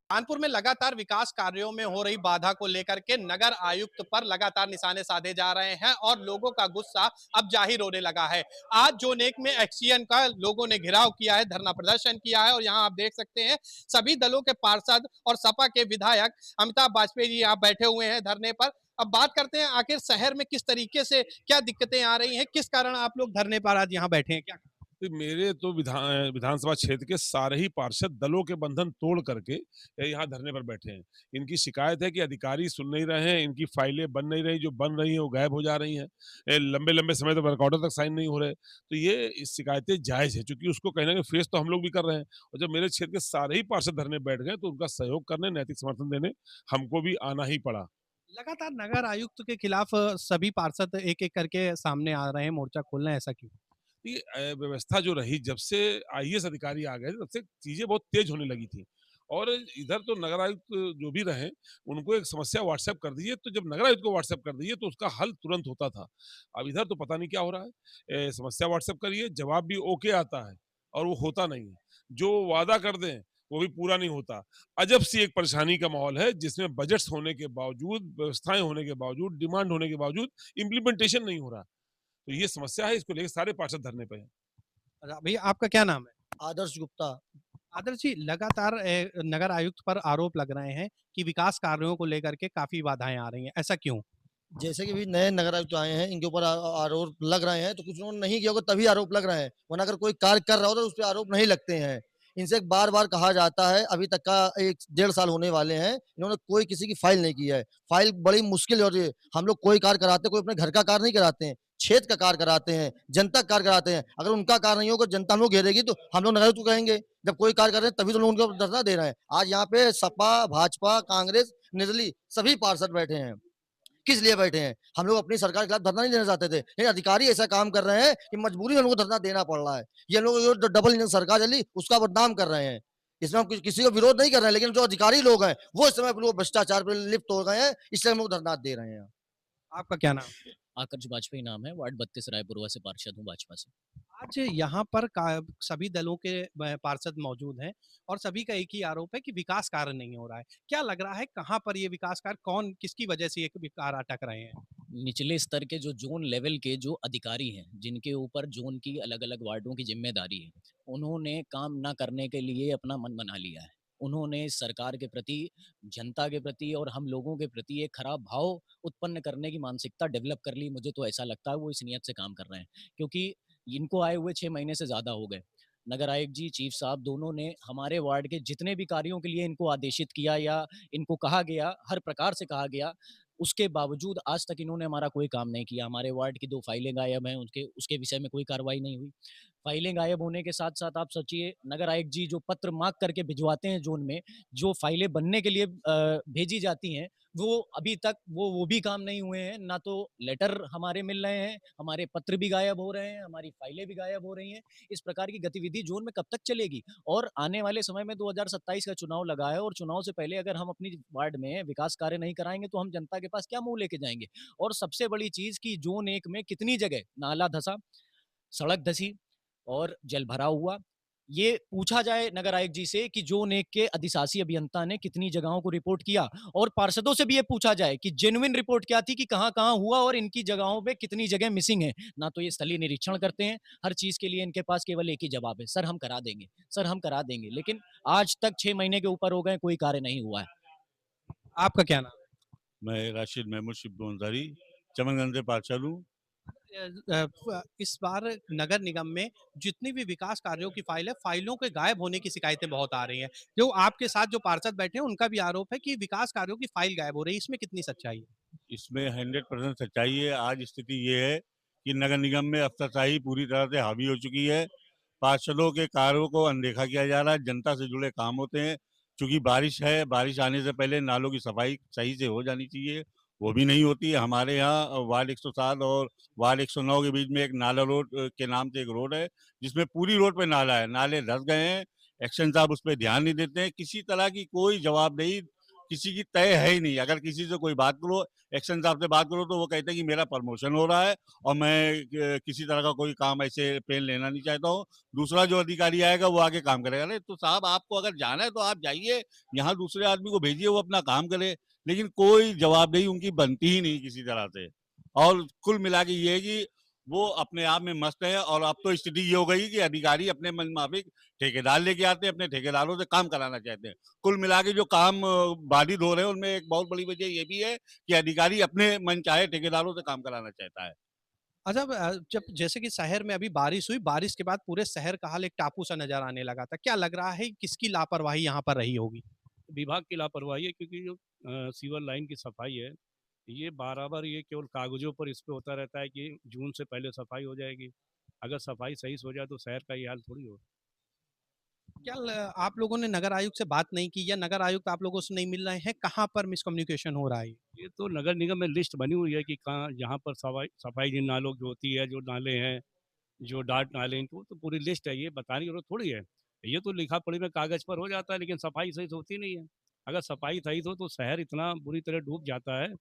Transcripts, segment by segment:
कानपुर में लगातार विकास कार्यों में हो रही बाधा को लेकर के नगर आयुक्त पर लगातार निशाने साधे जा रहे हैं और लोगों का गुस्सा अब जाहिर होने लगा है। आज जोनेक में एक्सचेंज का लोगों ने घेराव किया है, धरना प्रदर्शन किया है और यहां आप देख सकते हैं सभी दलों के पार्षद और सपा के विधायक अमिताभ बाजपेयी जी यहाँ बैठे हुए हैं धरने पर। अब बात करते हैं आखिर शहर में किस तरीके से क्या दिक्कतें आ रही हैं, किस कारण आप लोग धरने पर आज यहाँ बैठे हैं, क्या? तो मेरे तो विधानसभा क्षेत्र के सारे ही पार्षद दलों के बंधन तोड़ करके यहाँ धरने पर बैठे हैं। इनकी शिकायत है कि अधिकारी सुन नहीं रहे हैं, इनकी फाइलें बन नहीं रही, जो बन रही हैं वो गायब हो जा रही हैं। लंबे-लंबे समय तक वर्क ऑर्डर तक साइन नहीं हो रहे। तो ये शिकायतें जायज़ है, क्योंकि उसको कहीं न कहीं फेस तो हम लोग भी कर रहे हैं। और जब मेरे क्षेत्र के सारे ही पार्षद धरने बैठ गए, तो उनका सहयोग करने, नैतिक समर्थन देने हमको भी आना ही पड़ा। लगातार नगर आयुक्त के खिलाफ सभी पार्षद एक-एक करके सामने आ रहे हैं, मोर्चा खोल रहे हैं, ऐसा क्यों? ये व्यवस्था जो रही, जब से आईएएस अधिकारी आ गए, तब से चीज़ें बहुत तेज़ होने लगी थी। और इधर तो नगर आयुक्त जो भी रहे, उनको एक समस्या व्हाट्सएप कर दीजिए, तो जब नगर आयुक्त को व्हाट्सएप कर दीजिए, तो उसका हल तुरंत होता था। अब इधर तो पता नहीं क्या हो रहा है। समस्या व्हाट्सएप करिए, जवाब भी ओके आता है और वो होता नहीं है। जो वादा कर दें, वो भी पूरा नहीं होता। अजब-सी एक परेशानी का माहौल है, जिसमें बजट्स होने के बावजूद, व्यवस्थाएँ होने के बावजूद, डिमांड होने के बावजूद इम्प्लीमेंटेशन नहीं हो रहा। तो ये समस्या है, इसको लेके सारे पार्षद धरने पे हैं। भैया आपका क्या नाम है? आदर्श गुप्ता। आदर्श जी, लगातार नगर आयुक्त पर आरोप लग रहे हैं कि विकास कार्यों को लेकर के काफ़ी बाधाएँ आ रही हैं, ऐसा क्यों? जैसे कि अभी नए नगर आयुक्त आए हैं, इनके ऊपर आरोप लग रहे हैं, तो कुछ उन्होंने नहीं किया होगा तभी आरोप लग रहे हैं, वरना अगर कोई कार्य कर रहा हो तो उस पे आरोप नहीं लगते हैं। इनसे बार-बार कहा जाता है, अभी तक का 1 डेढ़ साल होने वाले हैं, इन्होंने कोई किसी की फाइल नहीं की है। फाइल बड़ी मुश्किल हो रही है, हम लोग कोई कार्य कराते हैं, कोई अपने घर का कार्य नहीं कराते हैं, क्षेत्र का कार्य कराते हैं, जनता का कार्य कराते हैं। अगर उनका कार्य नहीं होगा, जनता हम लोग घेरेगी तो हम लोग नगर आयुक्त को कहेंगे, जब कोई कार्य कर रहे हैं तभी तो लोग उनको धरना दे रहे हैं। आज यहाँ पे सपा, भाजपा, कांग्रेस, निर्दलीय सभी पार्षद बैठे हैं। किस लिए बैठे हैं? हम लोग अपनी सरकार के खिलाफ धरना नहीं देना चाहते थे। लेकिन अधिकारी ऐसा काम कर रहे हैं कि मजबूरी में हम लोग को धरना देना पड़ रहा है। ये लोग जो डबल इंजन सरकार चली उसका बदनाम कर रहे हैं। इसमें हम किसी का विरोध नहीं कर रहे हैं, लेकिन जो अधिकारी लोग हैं, वो इस समय लोग भ्रष्टाचार पे लिप्त हो गए हैं, इसलिए हम लोग धरना दे रहे हैं। आपका क्या नाम है? आकर्ष वाजपेयी नाम है, वार्ड 32 रायपुरवा से पार्षद हूँ भाजपा से। आज यहाँ पर सभी दलों के पार्षद मौजूद हैं और सभी का एक ही आरोप है कि विकास कार्य नहीं हो रहा है। क्या लग रहा है कहाँ पर ये विकास कार्य कौन किसकी वजह से ये कार्य अटक रहे हैं? निचले स्तर के जो ज़ोन लेवल के जो अधिकारी हैं, जिनके ऊपर ज़ोन की अलग-अलग वार्डों की ज़िम्मेदारी है, उन्होंने काम ना करने के लिए अपना मन बना लिया है। उन्होंने सरकार के प्रति, जनता के प्रति और हम लोगों के प्रति एक खराब भाव उत्पन्न करने की मानसिकता डेवलप कर ली। मुझे तो ऐसा लगता है वो इस नियत से काम कर रहे हैं, क्योंकि इनको आए हुए 6 महीने से ज़्यादा हो गए। नगर आयुक्त जी, चीफ साहब दोनों ने हमारे वार्ड के जितने भी कार्यों के लिए इनको आदेशित किया या इनको कहा गया, हर प्रकार से कहा गया, उसके बावजूद आज तक इन्होंने हमारा कोई काम नहीं किया। हमारे वार्ड की 2 फाइलें गायब हैं, उनके उसके विषय में कोई कार्रवाई नहीं हुई। फाइलें गायब होने के साथ-साथ आप सोचिए, नगर आयुक्त जी जो पत्र माँग करके भिजवाते हैं ज़ोन में, जो फाइलें बनने के लिए भेजी जाती हैं, वो अभी तक वो भी काम नहीं हुए हैं। ना तो लेटर हमारे मिल रहे हैं, हमारे पत्र भी गायब हो रहे हैं, हमारी फाइलें भी गायब हो रही हैं। इस प्रकार की गतिविधि ज़ोन में कब तक चलेगी? और आने वाले समय में 2027 का चुनाव लगा है और चुनाव से पहले अगर हम अपनी वार्ड में विकास कार्य नहीं कराएँगे, तो हम जनता के पास क्या मुँह लेके जाएँगे? और सबसे बड़ी चीज़ कि ज़ोन 1 में कितनी जगह नाला धँसा, सड़क धँसी और जलभराव हुआ। ये पूछा जाए नगर आयुक्त जी से कि ज़ोन 1 के अधिशासी अभियंता ने कितनी जगहों को रिपोर्ट किया, और पार्षदों से भी ये पूछा जाए कि जेन्युइन रिपोर्ट क्या थी, कि कहाँ-कहाँ हुआ और इनकी जगहों पे कितनी जगह मिसिंग है। ना तो ये स्थलीय निरीक्षण करते हैं, हर चीज़ के लिए इनके पास केवल एक ही जवाब है, सर हम करा देंगे, सर हम करा देंगे। लेकिन आज तक 6 महीने के ऊपर हो गए, कोई कार्य नहीं हुआ है। आपका क्या नाम मैं राशिद महमूद शिब्बू अंसारी, चमनगंज से पार्षद हूँ। है? इस बार नगर निगम में जितनी भी विकास कार्यों की फाइल है, फाइलों के गायब होने की शिकायतें बहुत आ रही हैं। जो आपके साथ जो पार्षद बैठे हैं, उनका भी आरोप है कि विकास कार्यों की फाइल गायब हो रही है। इसमें कितनी सच्चाई है? इसमें 100% सच्चाई है। आज स्थिति ये है कि नगर निगम में अफसरशाही पूरी तरह से हावी हो चुकी है। पार्षदों के कार्यों को अनदेखा किया जा रहा है, जनता से जुड़े काम होते हैं। चूँकि बारिश है, बारिश आने से पहले नालों की सफाई सही से हो जानी चाहिए, वो भी नहीं होती है। हमारे यहाँ वार्ड 107 और वार्ड 109 के बीच में एक नाला रोड के नाम से एक रोड है, जिसमें पूरी रोड पे नाला है। नाले धँस गए हैं, एक्शन साहब उस पे ध्यान नहीं देते हैं। किसी तरह की कोई जवाबदेही किसी की तय है ही नहीं। अगर किसी से कोई बात करो, एक्शन साहब से बात करो, तो वो कहते हैं कि मेरा प्रमोशन हो रहा है और मैं किसी तरह का कोई काम ऐसे पेन लेना नहीं चाहता हूँ। दूसरा जो अधिकारी आएगा वो आके काम करेगा। अरे तो साहब, आपको अगर जाना है तो आप जाइए, यहाँ दूसरे आदमी को भेजिए, वो अपना काम करे। लेकिन कोई जवाबदेही उनकी बनती ही नहीं किसी तरह से। और कुल मिला के ये है कि वो अपने आप में मस्त है। और अब तो स्थिति ये हो गई कि अधिकारी अपने मन माफिक ठेकेदार लेके आते हैं, अपने ठेकेदारों से काम कराना चाहते हैं। कुल मिला के जो काम बाधित हो रहे हैं, उनमें एक बहुत बड़ी वजह ये भी है कि अधिकारी अपने मन चाहे ठेकेदारों से काम कराना चाहता है। अच्छा, जब जैसे कि शहर में अभी बारिश हुई, बारिश के बाद पूरे शहर का हाल एक टापू सा नजर आने लगा था। क्या लग रहा है किसकी लापरवाही यहाँ पर रही होगी? विभाग की लापरवाही है, क्योंकि जो सीवर लाइन की सफाई है, ये बराबर ये केवल कागज़ों पर इस पे होता रहता है कि जून से पहले सफाई हो जाएगी। अगर सफाई सही से हो जाए तो शहर का ये हाल थोड़ी हो। क्या आप लोगों ने नगर आयुक्त से बात नहीं की या नगर आयुक्त आप लोगों से नहीं मिल रहे हैं? कहाँ पर मिसकम्युनिकेशन हो रहा है? ये तो नगर निगम में लिस्ट बनी हुई है कि कहाँ जहाँ पर सफाई सफाई जिन नालों की होती है, जो नाले हैं, जो डार्ट नाले हैं, तो पूरी लिस्ट है, ये बताने की ज़रूरत थोड़ी है। ये तो लिखा-पढ़ी में कागज़ पर हो जाता है, लेकिन सफाई सही से होती नहीं है। अगर सफाई सही से हो तो शहर इतना बुरी तरह डूब जाता है।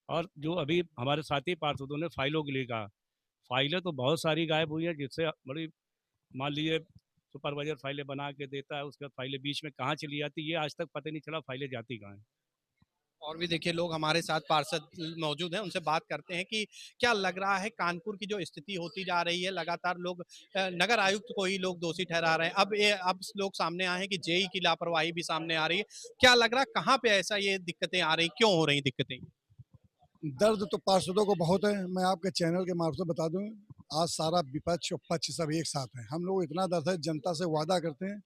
और जो अभी हमारे साथी पार्षदों ने फाइलों के लिए कहा, फाइलें तो बहुत सारी गायब हुई हैं, जिससे बड़ी, मान लीजिए सुपरवाइज़र फाइलें बना के देता है, उसके बाद फाइलें बीच में कहाँ चली जाती है, ये आज तक पता नहीं चला फाइलें जाती कहाँ हैं। और भी देखिए लोग हमारे साथ पार्षद मौजूद हैं, उनसे बात करते हैं कि क्या लग रहा है कानपुर की जो स्थिति होती जा रही है, लगातार लोग नगर आयुक्त को ही लोग दोषी ठहरा रहे हैं। अब लोग सामने आए हैं कि जेई की लापरवाही भी सामने आ रही है। क्या लग रहा है कहाँ पे ऐसा ये दिक्कतें आ रही, क्यों हो रही दिक्कतें? दर्द तो पार्षदों को बहुत है। मैं आपके चैनल के मार्फत बता दूं, आज सारा विपक्ष और पक्ष सब एक साथ है। हम लोग इतना दर्द है, जनता से वादा करते हैं,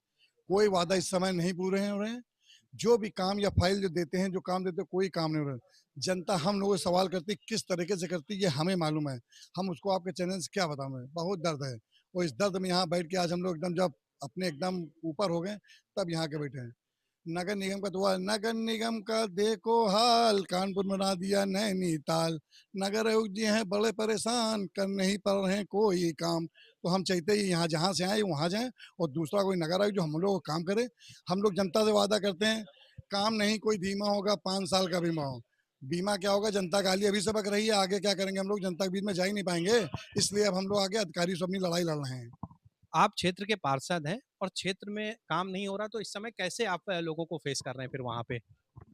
कोई वादा इस समय नहीं पूरे हो रहे हैं। जो भी काम या फाइल जो देते हैं, जो काम देते हैं, कोई काम नहीं हो रहा है। जनता हम लोगों से सवाल करती है, किस तरीके से करती है ये हमें मालूम है। हम उसको आपके चैनल से क्या बताऊं, मैं बहुत दर्द है। और इस दर्द में यहाँ बैठ के आज हम लोग एकदम जब अपने एकदम ऊपर हो गए, तब यहाँ के बैठे हैं। नगर निगम का तो हुआ, नगर निगम का देखो हाल, कानपुर बना दिया नैनीताल। नगर आयुक्त जी हैं बड़े परेशान, कर नहीं पा रहे हैं कोई काम। तो हम चाहते ही यहाँ जहाँ से आए वहाँ जाएं, और दूसरा कोई नगर आयुक्त जो हम लोग को काम करे। हम लोग जनता से वादा करते हैं, काम नहीं कोई धीमा होगा, 5 साल का बीमा हो। बीमा क्या होगा, जनता गाली अभी से बक रही है, आगे क्या करेंगे हम लोग, जनता के बीच में जा ही नहीं पाएंगे। इसलिए अब हम लोग आगे अधिकारियों से अपनी लड़ाई लड़ रहे हैं। आप क्षेत्र के पार्षद हैं और क्षेत्र में काम नहीं हो रहा, तो इस समय कैसे आप लोगों को फेस कर रहे हैं फिर वहाँ पे?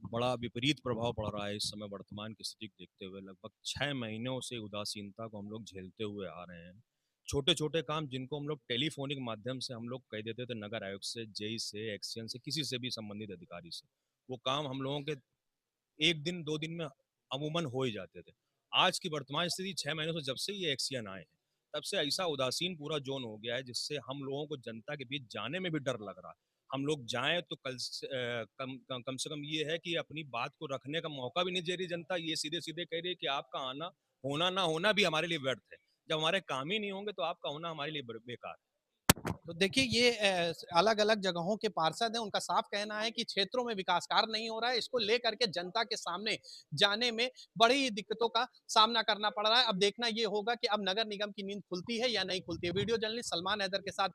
बड़ा विपरीत प्रभाव पड़ रहा है इस समय वर्तमान की स्थिति को देखते हुए। लगभग 6 महीनों से उदासीनता को हम लोग झेलते हुए आ रहे हैं। छोटे-छोटे काम जिनको हम लोग टेलीफ़ोनिक माध्यम से हम लोग कह देते थे नगर आयुक्त से, जेई से, एक्सईएन से, किसी से भी संबंधित अधिकारी से, वो काम हम लोगों के 1 दिन, 2 दिन में अमूमन हो ही जाते थे। आज की वर्तमान स्थिति 6 महीनों से जब से ये एक्सईएन आए हैं, तब से ऐसा उदासीन पूरा ज़ोन हो गया है, जिससे हम लोगों को जनता के बीच जाने में भी डर लग रहा है। हम लोग जाएँ तो कम से कम ये है कि अपनी बात को रखने का मौका भी नहीं दे रही जनता। ये सीधे-सीधे कह रही है कि आपका आना, होना ना होना भी हमारे लिए व्यर्थ है। जब हमारे काम ही नहीं होंगे तो आपका होना हमारे लिए बेकार है। तो देखिए ये अलग-अलग जगहों के पार्षद हैं, उनका साफ कहना है कि क्षेत्रों में विकास कार्य नहीं हो रहा है। इसको लेकर के जनता के सामने जाने में बड़ी दिक्कतों का सामना करना पड़ रहा है। अब देखना ये होगा कि अब नगर निगम की नींद खुलती है या नहीं खुलती है। वीडियो जर्नलिस्ट सलमान हैदर के साथ